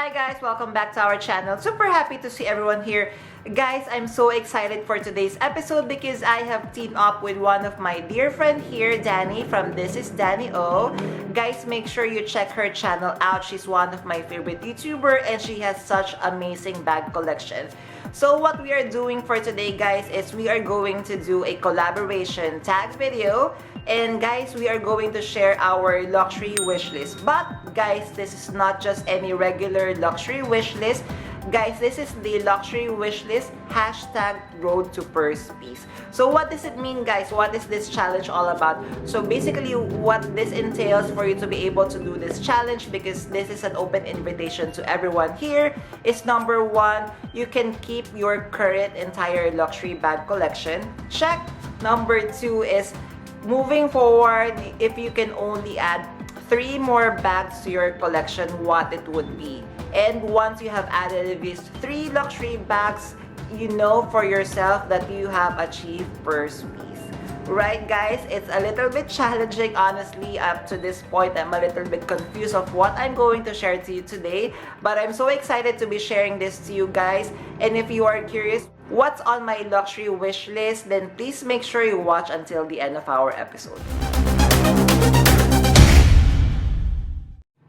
Hi guys, welcome back to our channel. Super happy to see everyone here. Guys, I'm so excited for today's episode because I have teamed up with one of my dear friend here, Danny from This Is Danny O. Guys, make sure you check her channel out. She's one of my favorite YouTuber and she has such amazing bag collection. So what we are doing for today, guys, is we are going to do a collaboration tag video. And guys, we are going to share our luxury wish list. But guys, this is not just any regular luxury wish list. Guys, this is the luxury wish list hashtag road to purse piece. So what does it mean, guys? What is this challenge all about? So basically what this entails for you to be able to do this challenge, because this is an open invitation to everyone here, is number one, you can keep your current entire luxury bag collection. Check. Number two is moving forward, if you can only add 3 more bags to your collection, what it would be. And once you have added these 3 luxury bags, you know for yourself that you have achieved purse piece. Right, guys? It's a little bit challenging, honestly. Up to this point, I'm a little bit confused of what I'm going to share to you today. But I'm so excited to be sharing this to you guys. And if you are curious what's on my luxury wish list, then please make sure you watch until the end of our episode.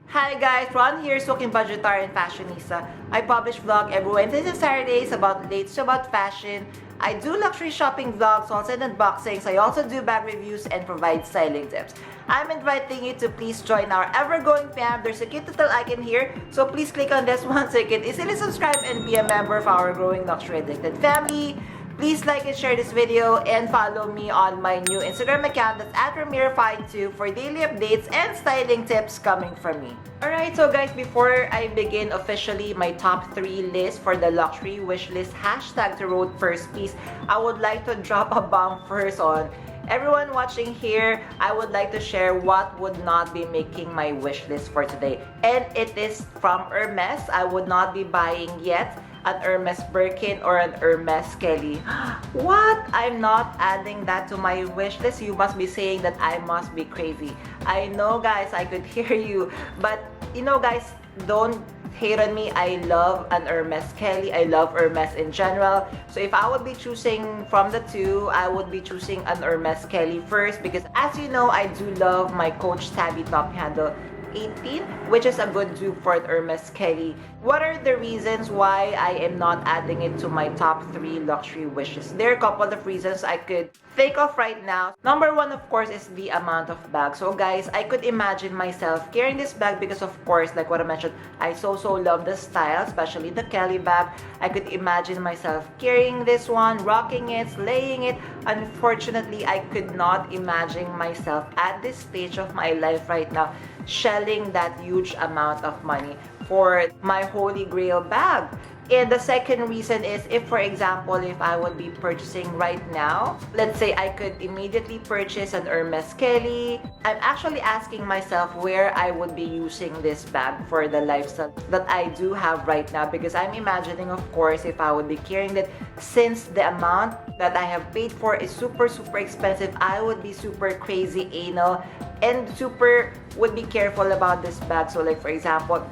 Hi guys, Ron here, Soaking Budgetarian Fashionista. I publish vlog every Wednesdays and Saturdays about dates, about fashion. I do luxury shopping vlogs, hauls and unboxings. I also do bag reviews and provide styling tips. I'm inviting you to please join our ever-growing fam. There's a cute little icon here, so please click on this one so you can easily subscribe and be a member of our growing luxury addicted family. Please like and share this video and follow me on my new Instagram account that's @Ramir52 for daily updates and styling tips coming from me. Alright, so guys, before I begin officially my top 3 list for the luxury wish list hashtag to road first piece, I would like to drop a bomb first on everyone watching here. I would like to share what would not be making my wish list for today. And it is from Hermes. I would not be buying yet an Hermes Birkin or an Hermes Kelly. What? I'm not adding that to my wish list? You must be saying that I must be crazy. I know, guys, I could hear you. But, you know, guys, don't hate on me. I love an Hermes Kelly. I love Hermes in general. So if I would be choosing from the two, I would be choosing an Hermes Kelly first, because as you know, I do love my Coach Tabby Top Handle 18, which is a good dupe for Hermes Kelly. What are the reasons why I am not adding it to my top 3 luxury wishes? There are a couple of reasons I could think of right now. Number one, of course, is the amount of bags. So guys, I could imagine myself carrying this bag because, of course, like what I mentioned, I so love the style, especially the Kelly bag. I could imagine myself carrying this one, rocking it, slaying it. Unfortunately, I could not imagine myself at this stage of my life right now shelling that huge amount of money for my holy grail bag. And the second reason is, if for example, if I would be purchasing right now, let's say I could immediately purchase an Hermes Kelly, I'm actually asking myself where I would be using this bag for the lifestyle that I do have right now, because I'm imagining, of course, if I would be carrying it, since the amount that I have paid for is super expensive, I would be super crazy anal and would be careful about this bag. So like for example,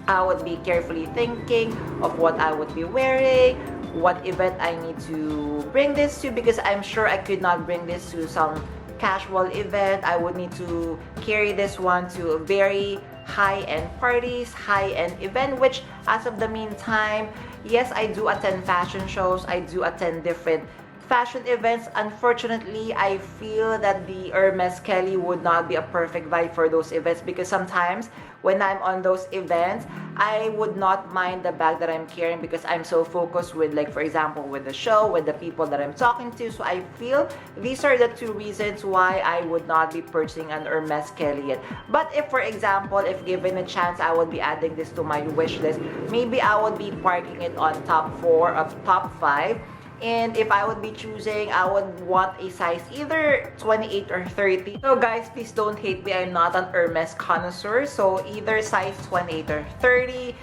I would be carefully thinking of what I would be wearing, what event I need to bring this to, because I'm sure I could not bring this to some casual event. I would need to carry this one to very high-end parties, high-end event, which as of the meantime, yes, I do attend fashion shows, I do attend different fashion events. Unfortunately, I feel that the Hermes Kelly would not be a perfect vibe for those events, because sometimes when I'm on those events, I would not mind the bag that I'm carrying because I'm so focused with, like for example, with the show, with the people that I'm talking to. So I feel these are the 2 reasons why I would not be purchasing an Hermes Kelly yet. But if for example, if given a chance, I would be adding this to my wish list, maybe I would be parking it on top 4 or top 5. And if I would be choosing, I would want a size either 28 or 30. So guys, please don't hate me. I'm not an Hermes connoisseur. So either size 28 or 30.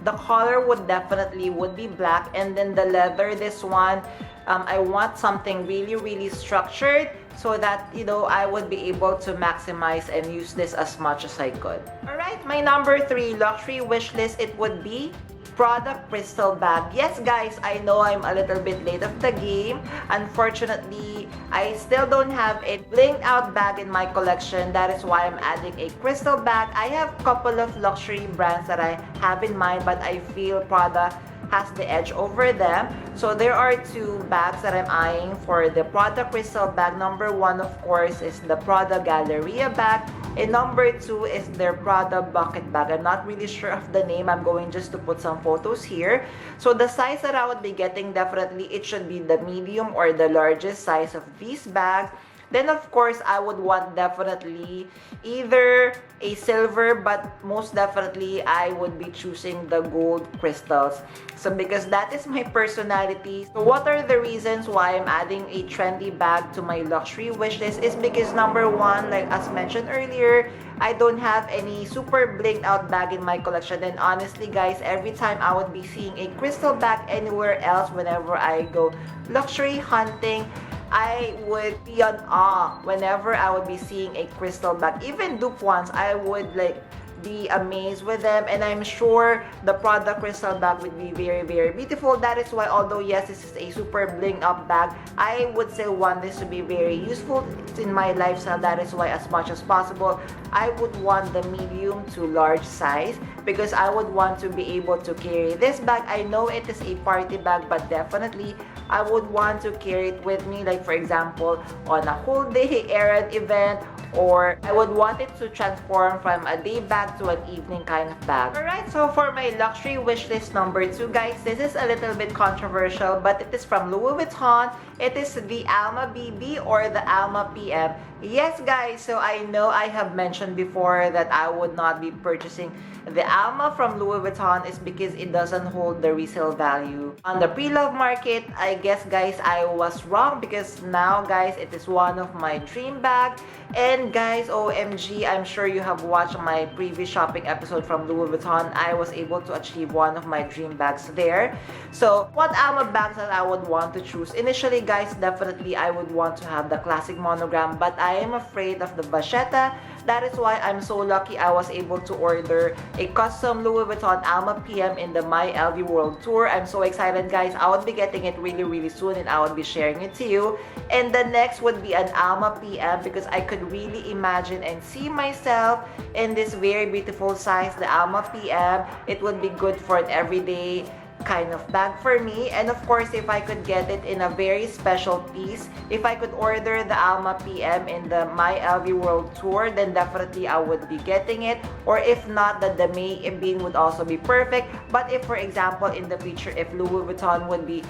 The color would definitely would be black. And then the leather, this one, I want something really structured so that, you know, I would be able to maximize and use this as much as I could. Alright, my number 3 luxury wish list, it would be Prada crystal bag. Yes guys, I know I'm a little bit late of the game. Unfortunately, I still don't have a blinged out bag in my collection. That is why I'm adding a crystal bag. I have a couple of luxury brands that I have in mind, but I feel Prada has the edge over them. So there are 2 bags that I'm eyeing for the Prada crystal bag. Number 1, of course, is the Prada Galleria bag. And number 2 is their Prada bucket bag. I'm not really sure of the name. I'm going just to put some photos here. So the size that I would be getting, definitely it should be the medium or the largest size of these bags. Then of course, I would want definitely either a silver, but most definitely I would be choosing the gold crystals. So because that is my personality. So what are the reasons why I'm adding a trendy bag to my luxury wish list is because number 1, like as mentioned earlier, I don't have any super blinged out bag in my collection. And honestly guys, every time I would be seeing a crystal bag anywhere else, whenever I go luxury hunting, I would be on awe whenever I would be seeing a crystal bag. Even dupe ones, I would like be amazed with them, and I'm sure the Prada crystal bag would be very beautiful. That is why, although yes, this is a super bling up bag, I would say want this to be very useful in my lifestyle. That is why as much as possible I would want the medium to large size, because I would want to be able to carry this bag. I know it is a party bag, but definitely I would want to carry it with me, like for example on a whole day errand event, or I would want it to transform from a day bag to an evening kind of bag. Alright, so for my luxury wish list number 2, guys, this is a little bit controversial, but it is from Louis Vuitton. It is the Alma BB or the Alma PM. Yes guys, so I know I have mentioned before that I would not be purchasing the Alma from Louis Vuitton is because it doesn't hold the resale value on the pre-love market. I guess guys, I was wrong, because now guys, it is one of my dream bag. And guys, OMG, I'm sure you have watched my previous shopping episode from Louis Vuitton. I was able to achieve one of my dream bags there. So what Alma bags that I would want to choose? Initially guys, definitely I would want to have the classic monogram, but I am afraid of the vachetta. That is why I'm so lucky I was able to order a custom Louis Vuitton Alma PM in the My LV World Tour. I'm so excited guys. I would be getting it really soon, and I would be sharing it to you. And the next would be an Alma PM, because I could really imagine and see myself in this very beautiful size, the Alma PM. It would be good for an everyday kind of bag for me. And of course, if I could get it in a very special piece, if I could order the Alma PM in the My LV World Tour, then definitely I would be getting it. Or if not, the May Bean would also be perfect. But if for example in the future, if Louis Vuitton would be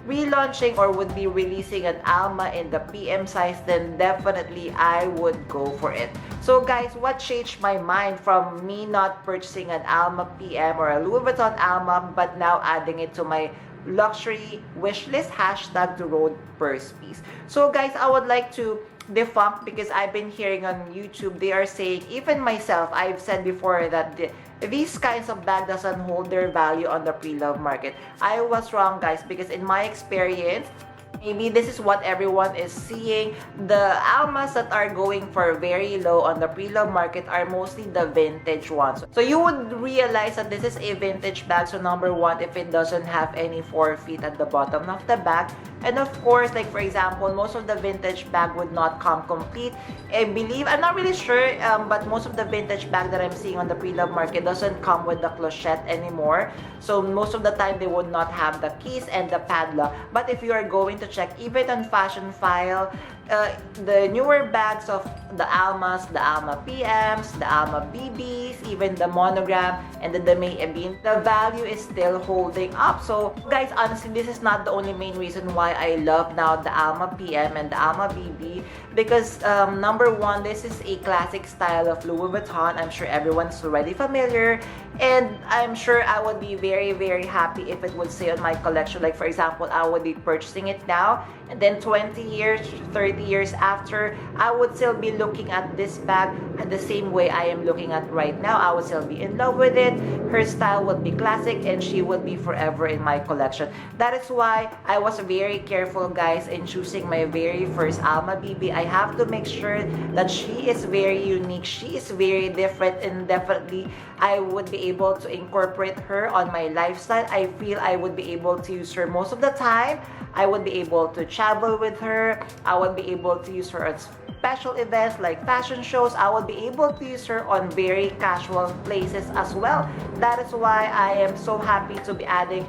relaunching or would be releasing an Alma in the PM size, then definitely I would go for it. So guys, what changed my mind from me not purchasing an Alma PM or a Louis Vuitton Alma, but now adding it to my luxury wish list, hashtag the road purse piece? So guys, I would like to defunct, because I've been hearing on YouTube, they are saying, even myself, I've said before that these kinds of bag doesn't hold their value on the pre-love market. I was wrong guys, because in my experience, maybe this is what everyone is seeing, the Almas that are going for very low on the pre-love market are mostly the vintage ones. So you would realize that this is a vintage bag. So number 1, if it doesn't have any forefeet at the bottom of the bag, and of course, like for example, most of the vintage bag would not come complete. I believe, I'm not really sure, but most of the vintage bag that I'm seeing on the pre-love market doesn't come with the clochette anymore. So most of the time, they would not have the keys and the padlock. But if you are going to check, even on Fashion File, the newer bags of the Almas, the Alma PMs, the Alma BBs, even the Monogram and the Dame Ebin, the value is still holding up. So guys, honestly, this is not the only main reason why I love now the Alma PM and the Alma BB, because number one, this is a classic style of Louis Vuitton. I'm sure everyone's already familiar, and I'm sure I would be very, very happy if it would stay on my collection. Like for example, I would be purchasing it now, and then 20 years, 30 years after, I would still be looking at this bag the same way I am looking at right now. I would still be in love with it. Her style would be classic, and she would be forever in my collection. That is why I was very careful, guys, in choosing my very first Alma BB. I have to make sure that she is very unique, she is very different, and definitely I would be able to incorporate her on my lifestyle. I feel I would be able to use her most of the time. I would be able to travel with her. I would be able to use her on special events like fashion shows. I would be able to use her on very casual places as well. That is why I am so happy to be adding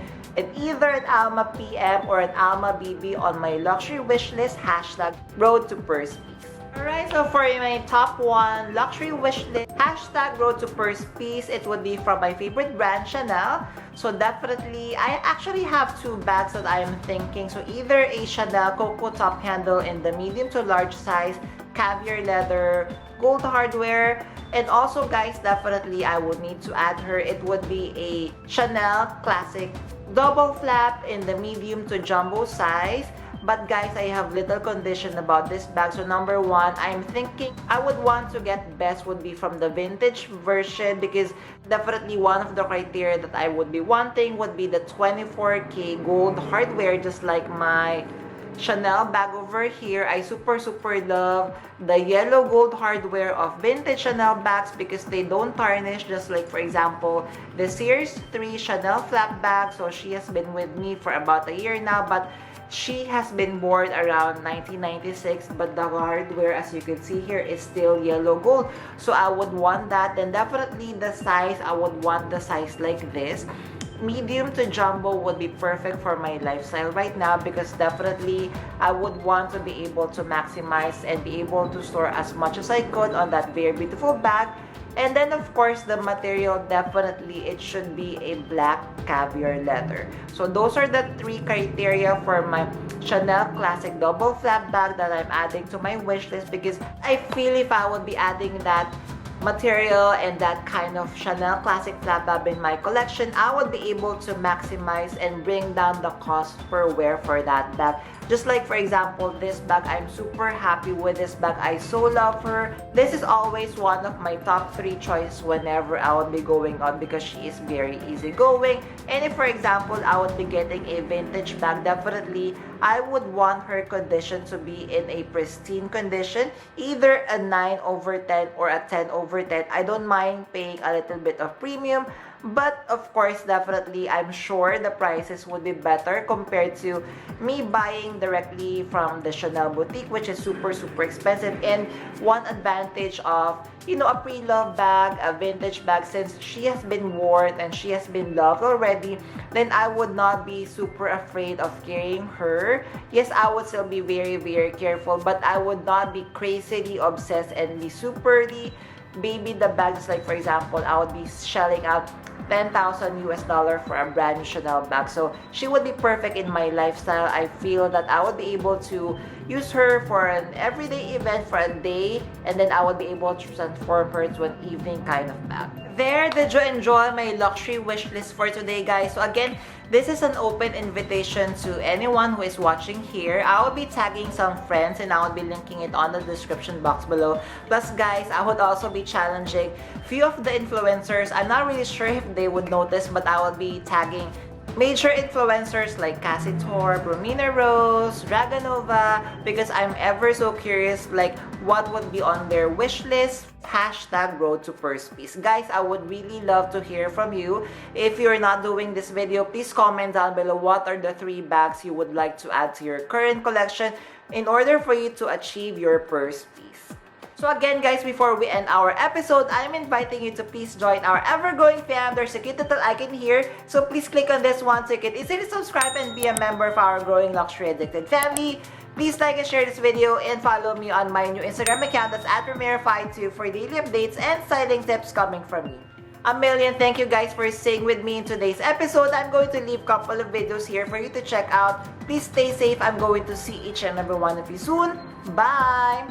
either an Alma PM or an Alma BB on my luxury wish list, hashtag road to purse piece. Alright, so for my top one luxury wish list, hashtag road to purse piece, it would be from my favorite brand, Chanel. So definitely, I actually have two bags that I am thinking. So either a Chanel Coco top handle in the medium to large size, caviar leather, gold hardware, and also guys, definitely I would need to add her. It would be a Chanel classic double flap in the medium to jumbo size. But guys, I have little condition about this bag. So number one, I'm thinking I would want to get best would be from the vintage version, because definitely one of the criteria that I would be wanting would be the 24K gold hardware, just like my Chanel bag over here. I super love the yellow gold hardware of vintage Chanel bags because they don't tarnish, just like for example the Series 3 Chanel flap bag. So she has been with me for about a year now, but she has been worn around 1996, but the hardware, as you can see here, is still yellow gold. So I would want that. Then definitely the size, I would want the size like this. Medium to jumbo would be perfect for my lifestyle right now, because definitely I would want to be able to maximize and be able to store as much as I could on that very beautiful bag. And then of course the material, definitely it should be a black caviar leather. So those are the three criteria for my Chanel classic double flap bag that I'm adding to my wish list, because I feel if I would be adding that material and that kind of Chanel classic flap bag in my collection, I would be able to maximize and bring down the cost per wear for that bag. Just like for example this bag, I'm super happy with this bag. I so love her. This is always one of my top 3 choices whenever I would be going on, because she is very easygoing. And if for example I would be getting a vintage bag, definitely I would want her condition to be in a pristine condition, either a 9/10 or a 10/10. I don't mind paying a little bit of premium, but of course definitely I'm sure the prices would be better compared to me buying directly from the Chanel boutique, which is super expensive. And one advantage of, you know, a pre-loved bag, a vintage bag, since she has been worn and she has been loved already, then I would not be super afraid of carrying her. Yes, I would still be very careful, but I would not be crazily obsessed and be superly baby the bag. Just like for example, I would be shelling out $10,000 for a brand new Chanel bag. So she would be perfect in my lifestyle. I feel that I would be able to use her for an everyday event for a day, and then I would be able to transform her to an evening kind of bag. There, did you enjoy my luxury wish list for today, guys? So again, this is an open invitation to anyone who is watching here. I will be tagging some friends and I will be linking it on the description box below. Plus guys, I would also be challenging few of the influencers. I'm not really sure if they would notice, but I will be tagging major influencers like Cassie Tor, Bromina Rose, Draganova, because I'm ever so curious like what would be on their wish list. Hashtag road to purse piece. Guys, I would really love to hear from you. If you're not doing this video, please comment down below what are the 3 bags you would like to add to your current collection in order for you to achieve your purse piece. So again guys, before we end our episode, I'm inviting you to please join our ever-growing fam. There's a cute little icon here, so please click on this one so you can easily subscribe and be a member of our growing Luxury Addicted family. Please like and share this video and follow me on my new Instagram account that's @Ramiro52 for daily updates and styling tips coming from me. A million thank you guys for staying with me in today's episode. I'm going to leave a couple of videos here for you to check out. Please stay safe. I'm going to see each and every one of you soon. Bye!